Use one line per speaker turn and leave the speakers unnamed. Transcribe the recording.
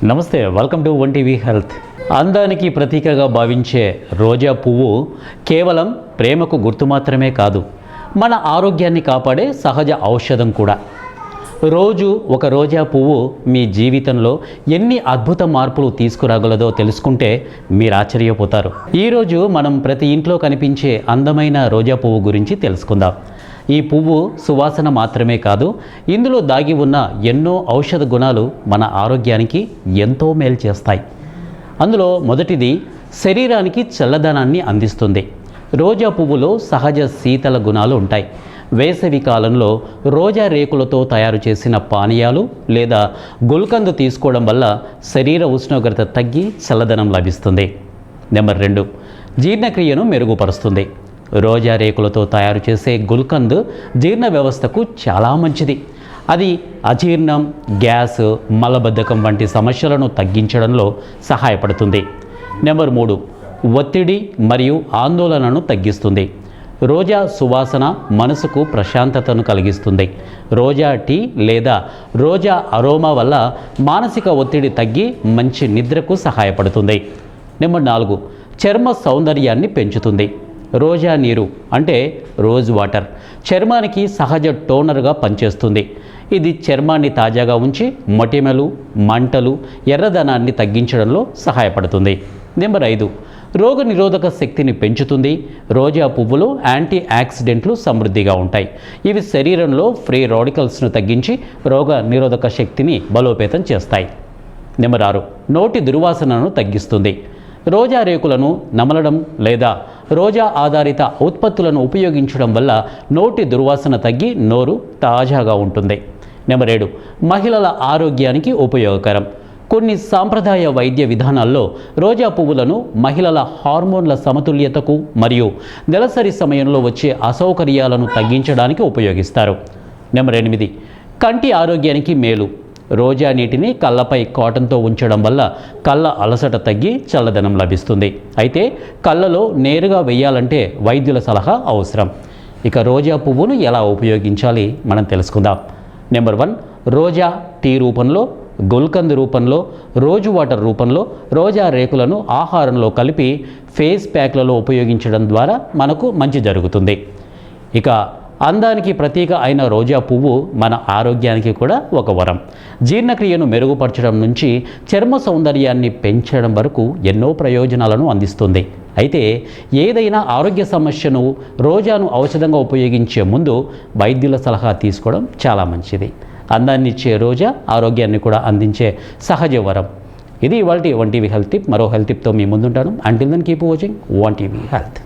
నమస్తే, welcome to one TV health. అందానికి ప్రతీకగా భావించే రోజా పువ్వు కేవలం ప్రేమకు గుర్తు మాత్రమే కాదు, మన ఆరోగ్యాన్ని కాపాడే సహజ ఔషధం కూడా. రోజు ఒక రోజా పువ్వు మీ జీవితంలో ఎన్ని అద్భుత మార్పులు తీసుకురాగలదో తెలుసుకుంటే మీరు ఆశ్చర్యపోతారు. ఈరోజు మనం ప్రతి ఇంట్లో కనిపించే అందమైన రోజా పువ్వు గురించి తెలుసుకుందాం. ఈ పువ్వు సువాసన మాత్రమే కాదు, ఇందులో దాగి ఉన్న ఎన్నో ఔషధ గుణాలు మన ఆరోగ్యానికి ఎంతో మేలు చేస్తాయి. అందులో మొదటిది, శరీరానికి చల్లదనాన్ని అందిస్తుంది. రోజా పువ్వులో సహజ శీతల గుణాలు ఉంటాయి. వేసవి కాలంలో రోజా రేకులతో తయారు చేసిన పానీయాలు లేదా గుల్కంద్ తీసుకోవడం వల్ల శరీర ఉష్ణోగ్రత తగ్గి చల్లదనం లభిస్తుంది. నెంబర్ 2, జీర్ణక్రియను మెరుగుపరుస్తుంది. రోజా రేకులతో తయారు చేసే గుల్కంద్ జీర్ణ వ్యవస్థకు చాలా మంచిది. అది అజీర్ణం, గ్యాస్, మలబద్ధకం వంటి సమస్యలను తగ్గించడంలో సహాయపడుతుంది. నెంబర్ 3, ఒత్తిడి మరియు ఆందోళనను తగ్గిస్తుంది. రోజా సువాసన మనసుకు ప్రశాంతతను కలిగిస్తుంది. రోజా టీ లేదా రోజా అరోమా వల్ల మానసిక ఒత్తిడి తగ్గి మంచి నిద్రకు సహాయపడుతుంది. నెంబర్ 4, చర్మ సౌందర్యాన్ని పెంచుతుంది. రోజా నీరు అంటే రోజ్ వాటర్ చర్మానికి సహజ టోనర్గా పనిచేస్తుంది. ఇది చర్మాన్ని తాజాగా ఉంచి మొటిమలు, మంటలు, ఎర్రదనాన్ని తగ్గించడంలో సహాయపడుతుంది. నెంబర్ 5, రోగ నిరోధక శక్తిని పెంచుతుంది. రోజా పువ్వులు యాంటీ ఆక్సిడెంట్లు సమృద్ధిగా ఉంటాయి. ఇవి శరీరంలో ఫ్రీ రాడికల్స్ను తగ్గించి రోగ నిరోధక శక్తిని బలోపేతం చేస్తాయి. నెంబర్ 6, నోటి దుర్వాసనను తగ్గిస్తుంది. రోజా రేకులను నమలడం లేదా రోజా ఆధారిత ఉత్పత్తులను ఉపయోగించడం వల్ల నోటి దుర్వాసన తగ్గి నోరు తాజాగా ఉంటుంది. నెంబర్ 7, మహిళల ఆరోగ్యానికి ఉపయోగకరం. కొన్ని సాంప్రదాయ వైద్య విధానాల్లో రోజా పువ్వులను మహిళల హార్మోన్ల సమతుల్యతకు మరియు నెలసరి సమయంలో వచ్చే అసౌకర్యాలను తగ్గించడానికి ఉపయోగిస్తారు. నెంబర్ 8, కంటి ఆరోగ్యానికి మేలు. రోజా నీటిని కళ్ళపై కాటన్తో ఉంచడం వల్ల కళ్ళ అలసట తగ్గి చల్లదనం లభిస్తుంది. అయితే కళ్ళలో నేరుగా వేయాలంటే వైద్యుల సలహా అవసరం. ఇక రోజా పువ్వును ఎలా ఉపయోగించాలి మనం తెలుసుకుందాం. నెంబర్ 1, రోజా టీ రూపంలో, గుల్కంద్ రూపంలో, రోజు వాటర్ రూపంలో రోజా రేకులను ఆహారంలో కలిపి ఫేస్ ప్యాక్లలో ఉపయోగించడం ద్వారా మనకు మంచి జరుగుతుంది. ఇక అందానికి ప్రతీక అయిన రోజా పువ్వు మన ఆరోగ్యానికి కూడా ఒక వరం. జీర్ణక్రియను మెరుగుపరచడం నుంచి చర్మ సౌందర్యాన్ని పెంచడం వరకు ఎన్నో ప్రయోజనాలను అందిస్తుంది. అయితే ఏదైనా ఆరోగ్య సమస్యను రోజాను ఔషధంగా ఉపయోగించే ముందు వైద్యుల సలహా తీసుకోవడం చాలా మంచిది. అందాన్ని ఇచ్చే రోజా ఆరోగ్యాన్ని కూడా అందించే సహజ వరం. ఇది ఇవాల్టి వన్ టీవీ హెల్త్ టిప్. మరో హెల్త్ టిప్తో మీ ముందుంటాను. Until then keep watching one TV health.